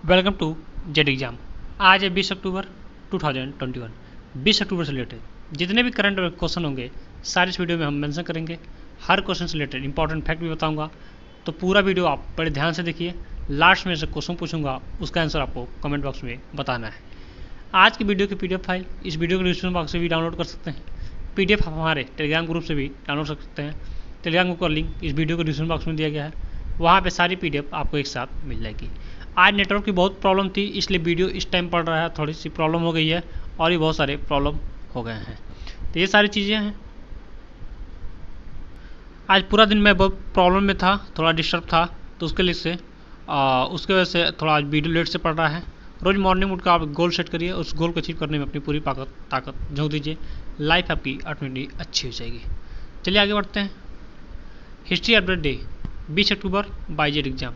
Welcome to Z exam. आज है 20 अक्टूबर 2021। 20 अक्टूबर से रिलेटेड जितने भी करंट क्वेश्चन होंगे सारे इस वीडियो में हम मेंशन करेंगे। हर क्वेश्चन से रिलेटेड इंपॉर्टेंट फैक्ट भी बताऊंगा, तो पूरा वीडियो आप बड़े ध्यान से देखिए। लास्ट में से क्वेश्चन पूछूंगा, उसका आंसर आपको कमेंट बॉक्स में बताना है। आज की वीडियो की PDF फाइल इस वीडियो के डिस्क्रिप्शन बॉक्स से भी डाउनलोड कर सकते हैं। PDF हमारे टेलीग्राम ग्रुप से भी डाउनलोड कर सकते हैं। टेलीग्राम ग्रुप का लिंक इस वीडियो के डिस्क्रिप्शन बॉक्स में दिया गया है, वहाँ पे सारी PDF आपको एक साथ मिल जाएगी। आज नेटवर्क की बहुत प्रॉब्लम थी, इसलिए वीडियो इस टाइम पड़ रहा है, थोड़ी सी प्रॉब्लम हो गई है और भी बहुत सारे प्रॉब्लम हो गए हैं। तो ये सारी चीज़ें हैं। आज पूरा दिन मैं बहुत प्रॉब्लम में था, थोड़ा डिस्टर्ब था, तो उसके वजह से थोड़ा आज वीडियो लेट से पड़ रहा है। रोज़ मॉर्निंग उठ कर आप गोल सेट करिए, उस गोल को अचीव करने में अपनी पूरी ताकत झोंक दीजिए। लाइफ आपकी ऑटोमेटिक अच्छी हो जाएगी। चलिए आगे बढ़ते हैं। हिस्ट्री अपडेट डे 20 अक्टूबर बाय जेड एग्जाम।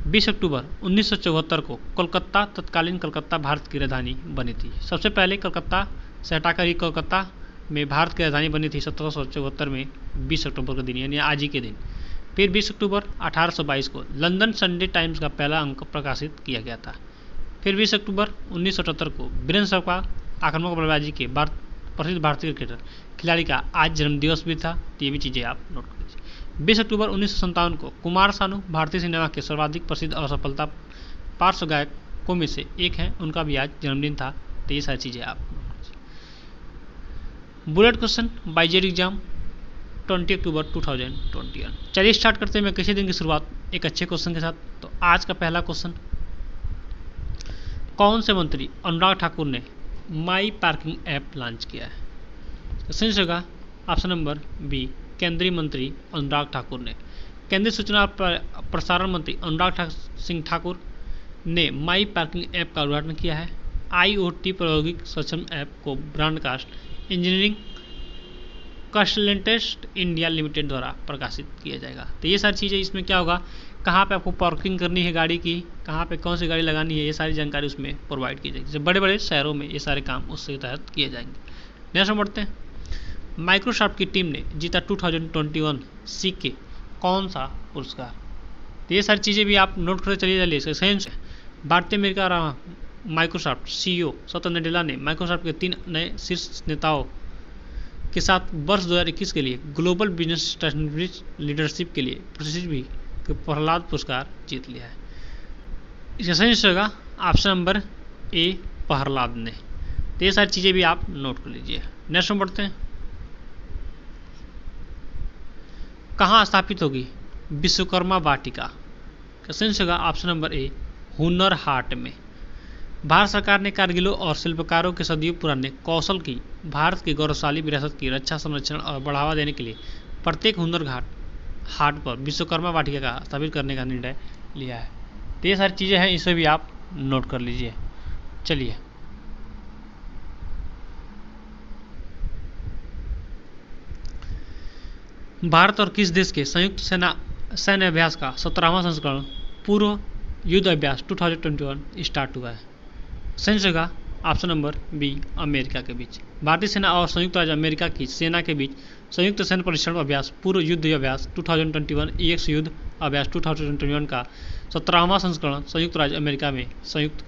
20 अक्टूबर 1974 को कोलकाता तत्कालीन कोलकाता भारत की राजधानी बनी थी। सबसे पहले कलकत्ता से हटाकर ही कोलकाता में भारत की राजधानी बनी थी 1774 में 20 अक्टूबर के दिन, यानी आज ही के दिन। फिर 20 अक्टूबर 1822 को लंदन संडे टाइम्स का पहला अंक प्रकाशित किया गया था। फिर 20 अक्टूबर 1978 को वीरेंद्र सहवाग आक्रामक बल्लेबाजी के प्रसिद्ध भारतीय क्रिकेटर खिलाड़ी का आज जन्मदिवस भी था। तो ये भी चीज़ें आप नोट कर लीजिए। 20 अक्टूबर 1957 को कुमार सानू भारतीय सिनेमा के सर्वाधिक प्रसिद्ध और सफलता पार्श्व गायकों में से एक हैं, उनका भी आज जन्मदिन था। तो ये सारी चीज़ें आप नोट कर लीजिए। Bullet question by Z exam 20 अक्टूबर 2021। चलिए स्टार्ट करते हैं। मैं किसी दिन की शुरुआत एक अच्छे क्वेश्चन के साथ। तो आज का पहला क्वेश्चन, कौन से मंत्री अनुराग ठाकुर ने माई पार्किंग ऐप लॉन्च किया है? सही होगा ऑप्शन नंबर बी, केंद्रीय मंत्री अनुराग ठाकुर ने। केंद्रीय सूचना और प्रसारण मंत्री अनुराग सिंह ठाकुर ने माई पार्किंग ऐप का उद्घाटन किया है। IoT प्रायोगिक सक्षम ऐप को broadcast engineering consultant India limited द्वारा प्रकाशित किया जाएगा। तो ये सारी चीज़ें इसमें क्या होगा, कहाँ पे आपको पार्किंग करनी है गाड़ी की, कहाँ पे कौन सी गाड़ी लगानी है, ये सारी जानकारी उसमें प्रोवाइड की जाएगी। जैसे बड़े बड़े शहरों में ये सारे काम उसके तहत किए जाएंगे। नेक्स्ट बढ़ते हैं। माइक्रोसॉफ्ट की टीम ने जीता 2021 सी के कौन सा पुरस्कार? तो ये सारी चीज़ें भी आप नोट करते चलिए। इसलिए भारतीय अमेरिका माइक्रोसॉफ्ट CEO सत्य नाडेला ने माइक्रोसॉफ्ट के 3 नए शीर्ष नेताओं के साथ वर्ष 2021 के लिए ग्लोबल बिजनेस लीडरशिप के लिए प्रसिद्ध प्रहलाद पुरस्कार जीत लिया है। इसका सही होगा ऑप्शन नंबर ए, प्रहलाद ने। तो ये सारी चीज़ें भी आप नोट कर लीजिए। नेक्स्ट में बढ़ते हैं। कहाँ स्थापित होगी विश्वकर्मा वाटिका? सही होगा ऑप्शन नंबर ए, हुनर हाट में। भारत सरकार ने कारगिलों और शिल्पकारों के सदियों पुराने कौशल की भारत की गौरवशाली विरासत की रक्षा, संरक्षण और बढ़ावा देने के लिए प्रत्येक हुनर हाट पर विश्वकर्मा वाटिका का स्थापित करने का निर्णय लिया है। तो ये सारी चीज़ें हैं, इसे भी आप नोट कर लीजिए। चलिए भारत और किस देश के संयुक्त सैन्य अभ्यास का 17वां संस्करण पूर्व युद्ध अभ्यास 2021 स्टार्ट हुआ है? सही होगा ऑप्शन नंबर बी, अमेरिका के बीच। भारतीय सेना और संयुक्त राज्य अमेरिका की सेना के बीच संयुक्त सैन्य परीक्षण अभ्यास पूर्व युद्ध अभ्यास 2021 EX युद्ध अभ्यास 2021 का 17वां संस्करण संयुक्त राज्य अमेरिका में संयुक्त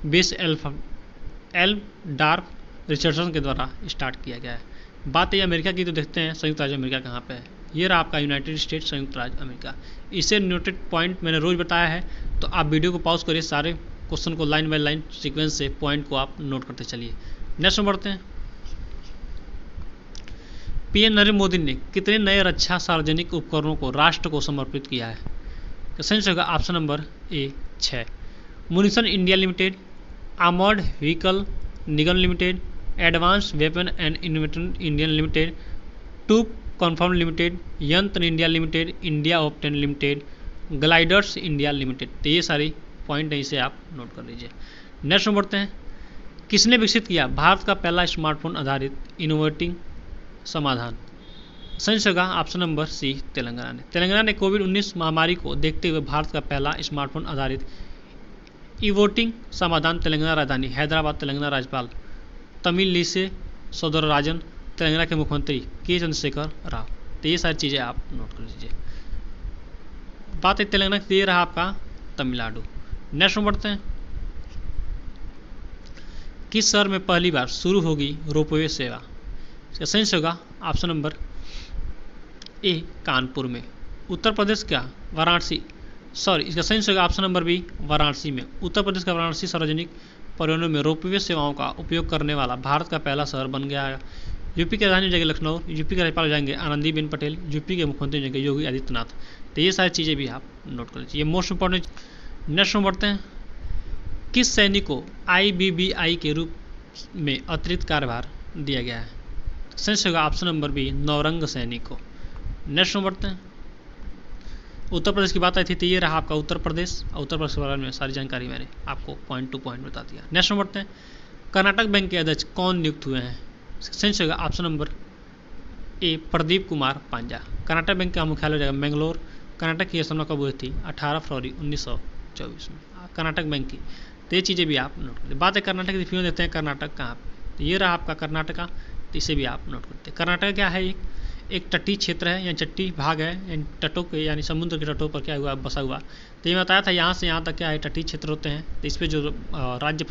बेस एल डार्फ रिचर्डसन के द्वारा स्टार्ट किया गया है। बात है अमेरिका की, तो देखते हैं संयुक्त राज्य अमेरिका कहाँ पे है। ये रहा आपका यूनाइटेड स्टेट्स संयुक्त राज्य अमेरिका। इसे नोटेड पॉइंट मैंने रोज बताया है, तो आप वीडियो को पॉज करिए, सारे क्वेश्चन को लाइन बाय लाइन सीक्वेंस से पॉइंट को आप नोट करते चलिए। नेक्स्ट में बढ़ते हैं। PM नरेंद्र मोदी ने कितने नए रक्षा सार्वजनिक उपकरणों को राष्ट्र को समर्पित किया है? सही होगा option number A, 6। Munition India limited, armoured vehicle Nigam limited, advance weapon and investment Indian limited, troop comfort limited, Yantra India limited, India optel limited, gliders India limited. तो ये सारी पॉइंट है, इसे आप नोट कर लीजिए। नेक्स्ट में बढ़ते हैं। किसने विकसित किया भारत का पहला स्मार्टफोन आधारित इनोवेटिंग समाधान? सही होगा ऑप्शन नंबर सी, तेलंगाना ने। तेलंगाना ने कोविड-19 महामारी को देखते हुए भारत का पहला स्मार्टफोन आधारित इवोटिंग समाधान तेलंगाना राजधानी हैदराबाद, तेलंगाना राज्यपाल तमिलिसै सौंदरराजन, तेलंगाना के मुख्यमंत्री के चंद्रशेखर राव। तो ये सारी चीज़ें आप नोट कर लीजिए। बात है तेलंगाना, ये रहा आपका तमिलनाडु। नेक्स्ट में बढ़ते हैं, किस शहर में पहली बार शुरू होगी रोपवे सेवा? इसका सही होगा ऑप्शन नंबर ए कानपुर में। उत्तर प्रदेश क्या? वाराणसी, सॉरी इसका सही होगा ऑप्शन नंबर बी वाराणसी में। उत्तर प्रदेश का वाराणसी सार्वजनिक परिवहनों में रोपवे सेवाओं का उपयोग करने वाला भारत का पहला शहर बन गया है। यूपी की राजधानी हो जाएगी लखनऊ, यूपी के राज्यपाल हो जाएंगे आनंदीबेन पटेल, यूपी के मुख्यमंत्री हो जाएंगे योगी आदित्यनाथ। तो ये सारी चीज़ें भी आप नोट कर लीजिए, ये मोस्ट इंपॉर्टेंट। नेक्स्ट में बढ़ते हैं, किस सैनिक को IBBI के रूप में अतिरिक्त कार्यभार दिया गया है? सही होगा ऑप्शन नंबर बी नौरंग सैनिक को। नेक्स्ट में बढ़ते हैं, उत्तर प्रदेश की बात आई थी तो ये रहा आपका उत्तर प्रदेश, और उत्तर प्रदेश के बारे में सारी जानकारी मैंने आपको पॉइंट टू पॉइंट बता दिया। नेक्स्ट में बढ़ते हैं, कर्नाटक बैंक के अध्यक्ष कौन नियुक्त हुए हैं? सही होगा ऑप्शन नंबर ए प्रदीप कुमार पांजा। कर्नाटक बैंक का मुख्यालय हो जाएगा मैंगलोर। कर्नाटक की स्थापना कब हुई थी? 18 फरवरी 1924 में कर्नाटक बैंक की। तो ये चीज़ें भी आप नोट करते। बात है कर्नाटक की, फिर देते हैं कर्नाटक कहाँ पे, तो ये रहा आपका कर्नाटका, तो इसे भी आप नोट करते हैं। कर्नाटक क्या है? एक तटीय क्षेत्र है या तटीय भाग है, तटों के यानी समुद्र के तटों पर क्या हुआ बसा हुआ। तो ये बताया था यहाँ से यहाँ तक क्या है तटीय क्षेत्र होते हैं, तो इस पर जो राज्य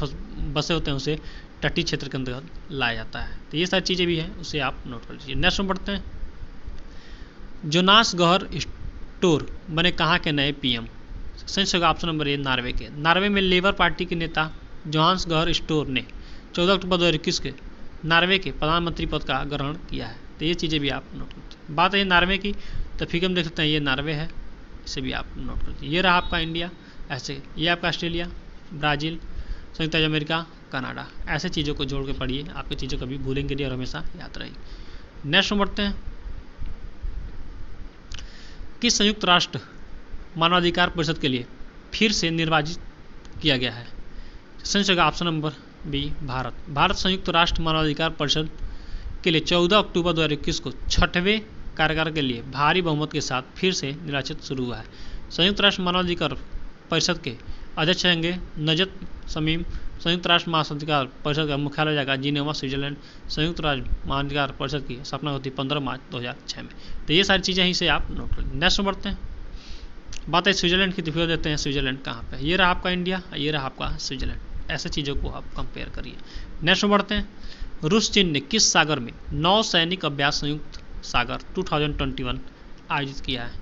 बसे होते हैं उसे तटीय क्षेत्र के अंतर्गत लाया जाता है। तो ये सारी चीज़ें भी हैं, उसे आप नोट कर लीजिए। नेक्स्ट में बढ़ते हैं, जोनास गहर स्टोर बने कहाँ के नए PM? सही होगा ऑप्शन नंबर ए नॉर्वे के। नॉर्वे में लेबर पार्टी के नेता जोहान्स गहर स्टोर ने 14 अक्टूबर 2021 के नॉर्वे के प्रधानमंत्री पद का ग्रहण किया है। तो ये चीज़ें भी आप नोट करते हैं। बात है नॉर्वे की, तो फिगर में देख सकते हैं ये नॉर्वे है, इसे भी आप नोट करते हैं। ये रहा आपका इंडिया, ऐसे ये आपका ऑस्ट्रेलिया, ब्राज़ील, संयुक्त राज्य अमेरिका, कनाडा, ऐसे चीज़ों को जोड़ के पढ़िए, आपकी चीज़ों कभी भूलेंगे नहीं और हमेशा याद रहेगी। नेक्स्ट में बढ़ते हैं, किस संयुक्त राष्ट्र मानवाधिकार परिषद के लिए फिर से निर्वाचित किया गया है? सही होगा option number B Bharat. Bharat संयुक्त राष्ट्र मानवाधिकार परिषद के लिए 14 अक्टूबर 2021 को 6वें कार्यकाल के लिए भारी बहुमत के साथ फिर से निर्वाचित शुरू हुआ है। संयुक्त राष्ट्र मानवाधिकार परिषद के अध्यक्ष रहेंगे नजत समीम। संयुक्त राष्ट्र मानवाधिकार परिषद का मुख्यालय जाएगा जिनेवा, स्विट्जरलैंड। संयुक्त राष्ट्र मानवाधिकार परिषद की स्थापना होती 15 मार्च 2006 में। तो ये सारी चीज़ें इसे आप नोट कर। नेक्स्ट बढ़ते हैं, बात है स्विट्जरलैंड की, तो देते हैं स्विट्जरलैंड कहाँ पे? ये रहा आपका इंडिया, ये रहा आपका स्विट्जरलैंड। ऐसे चीज़ों को आप कंपेयर करिए। नेक्स्ट बढ़ते हैं, रूस चीन ने किस सागर में नौ सैनिक अभ्यास संयुक्त सागर 2021 आयोजित किया है?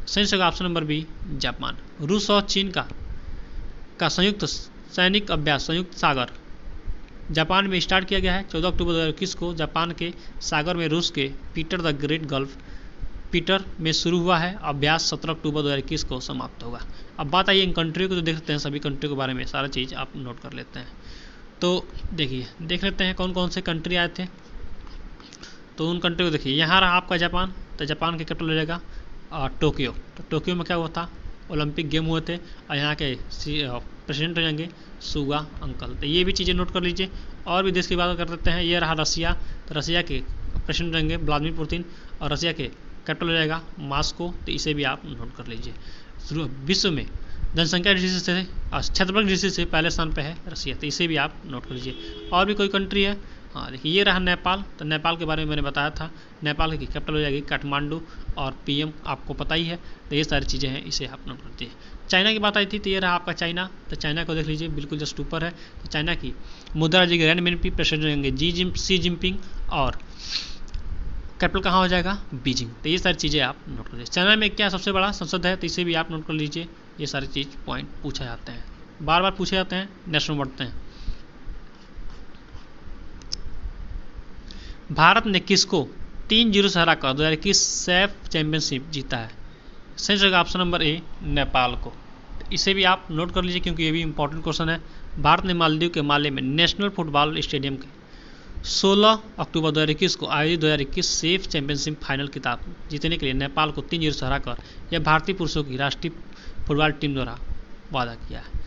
सही होगा ऑप्शन नंबर बी जापान। रूस और चीन का संयुक्त सैनिक अभ्यास संयुक्त सागर जापान में स्टार्ट किया गया है 14 अक्टूबर 2021 को। जापान के सागर में रूस के Peter the great gulf Peter में शुरू हुआ है। अभ्यास 17 अक्टूबर 2021 को समाप्त होगा। अब बात आई इन कंट्रियों को, तो देख सकते हैं सभी कंट्रियों के बारे में सारा चीज़ आप नोट कर लेते हैं। तो देखिए देख लेते हैं कौन कौन से कंट्री आए थे। तो उन कंट्री को देखिए, यहाँ रहा आपका जापान, तो जापान के कैपिटल हो जाएगा टोक्यो। तो टोक्यो में क्या हुआ था? ओलंपिक गेम हुए थे, और यहाँ के प्रेसिडेंट हो जाएंगे सुगा अंकल। तो ये भी चीज़ें नोट कर लीजिए। और भी देश की बात कर सकते हैं, ये रहा रसिया, तो रसिया के प्रेसिडेंट रहेंगे व्लादिमीर पुतिन, और रसिया के कैपिटल हो जाएगा मॉस्को। तो इसे भी आप नोट कर लीजिए। विश्व में जनसंख्या दृष्टि से क्षेत्रफल दृष्टि से पहले स्थान पे है रसिया, तो इसे भी आप नोट कर लीजिए। और भी कोई कंट्री है? हाँ देखिए, ये रहा नेपाल। तो नेपाल के बारे में मैंने बताया था, नेपाल की कैपिटल हो जाएगी काठमांडू, और PM आपको पता ही है। तो ये सारी चीज़ें हैं, इसे आप नोट करते हैं। चाइना की बात आई थी, तो ये रहा आपका चाइना। तो चाइना को देख लीजिए, बिल्कुल जस्ट ऊपर है। तो चाइना की मुद्रा जी रेनमिनपी, प्रेसिडेंट रहेंगे शी जिनपिंग, और कैपिटल कहाँ हो जाएगा? बीजिंग। तो ये सारी चीज़ें आप नोट कर लीजिए। चाइना में क्या सबसे बड़ा संसद है? तो इसे भी आप नोट कर लीजिए। ये सारी चीज़ पॉइंट पूछे जाते हैं, बार बार पूछे जाते हैं। नेक्स्ट में बढ़ते हैं, भारत ने किसको 3-0 से हराकर 2021 सैफ चैंपियनशिप जीता है? सही जगह ऑप्शन नंबर ए नेपाल को। इसे भी आप नोट कर लीजिए क्योंकि ये भी इंपॉर्टेंट क्वेश्चन है। भारत ने मालदीव के माले में नेशनल फुटबॉल स्टेडियम के 16 अक्टूबर 2021 को आयोजित 2021 सेफ चैंपियनशिप फाइनल खिताब जीतने के लिए नेपाल को 3-0 से हराकर यह भारतीय पुरुषों की राष्ट्रीय फुटबॉल टीम द्वारा वादा किया है।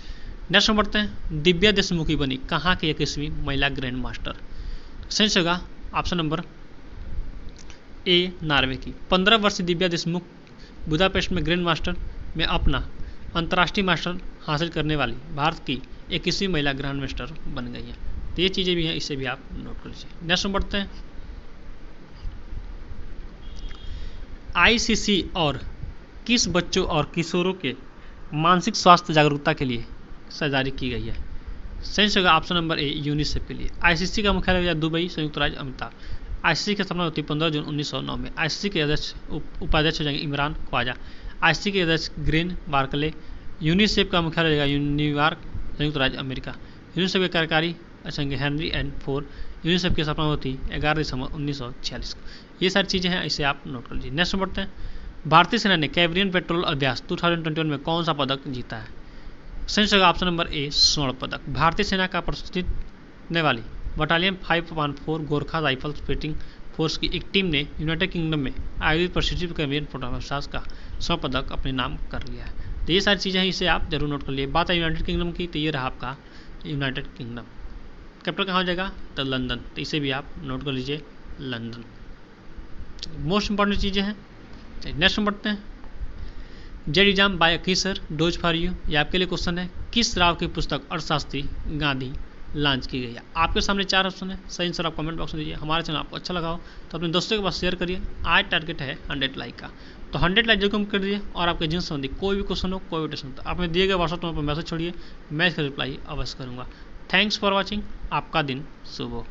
नेक्स्ट में बढ़ते हैं, दिव्या देशमुखी बनी कहाँ की 21वीं महिला ग्रैंड मास्टर? सही होगा ऑप्शन नंबर ए नॉर्वे की। 15 वर्षीय दिव्या देशमुख बुदापेस्ट में ग्रैंड मास्टर में अपना अंतर्राष्ट्रीय मास्टर हासिल करने वाली भारत की 21वीं महिला ग्रैंड मास्टर बन गई है। तो ये चीज़ें भी हैं, इसे भी आप नोट कर लीजिए। नेक्स्ट में बढ़ते हैं, ICC और किस बच्चों और किशोरों के मानसिक स्वास्थ्य जागरूकता के लिए से जारी की गई है। संयुक्त होगा ऑप्शन नंबर ए यूनिसेफ के लिए। आईसीसी का मुख्यालय है दुबई, संयुक्त राज्य अमेरिका। आईसीसी की स्थापना होती है 15 जून 1909 में। आईसीसी के अध्यक्ष उपाध्यक्ष हो जाएंगे इमरान ख्वाजा। आईसीसी के अध्यक्ष ग्रेन बार्कले। यूनिसेफ का मुख्यालय रहेगा न्यूयॉर्क, संयुक्त राज्य अमेरिका। यूनिसेफ के कार्यकारी अध्यक्ष हेनरी एन फोर। यूनिसेफ की स्थापना होती 11 दिसंबर 1946 को। ये सारी चीज़ें हैं, इसे आप नोट कर लीजिए। नेक्स्ट बढ़ते हैं। भारतीय सेना ने कैरिबियन पेट्रोल अभ्यास 2021 में कौन सा पदक जीता है? संयुक्त होगा ऑप्शन नंबर ए स्वर्ण पदक। भारतीय सेना का प्रतिनिधित्व वाली battalion 514 Gorkha rifles fighting force की एक टीम ने यूनाइटेड किंगडम में आयोजित प्रशिक्षित कैरिबियन पेट्रोल अभ्यास का स्वर्ण पदक अपने नाम कर लिया है। तो ये सारी चीज़ें हैं, इसे आप जरूर नोट कर लिए। बात है यूनाइटेड किंगडम की, तो ये रहा आपका यूनाइटेड किंगडम। कैपिटल कहाँ हो जाएगा? तो लंदन। तो इसे भी आप नोट कर लीजिए, लंदन। मोस्ट इंपॉर्टेंट चीज़ें हैं। नेक्स्ट में बढ़ते हैं। जेड एग्जाम बाय अकीसर डोज फॉर यू, ये आपके लिए क्वेश्चन है। किस राव की पुस्तक अर्थशास्त्री गांधी लॉन्च की गई है? आपके सामने 4 ऑप्शन है, सही आंसर आप कमेंट बॉक्स में दीजिए। हमारे चैनल आपको अच्छा लगा हो तो अपने दोस्तों के पास शेयर करिए। आज टारगेट है 100 लाइक का, तो 100 लाइक जरूर कर दीजिए। और आपके जिन संबंधी कोई भी क्वेश्चन हो, कोई भी टेस्ट हो, तो आप दिए गए व्हाट्सएप नंबर पर मैसेज छोड़िए, मैं इसका रिप्लाई अवश्य करूँगा। Thanks for watching. आपका दिन शुभ हो।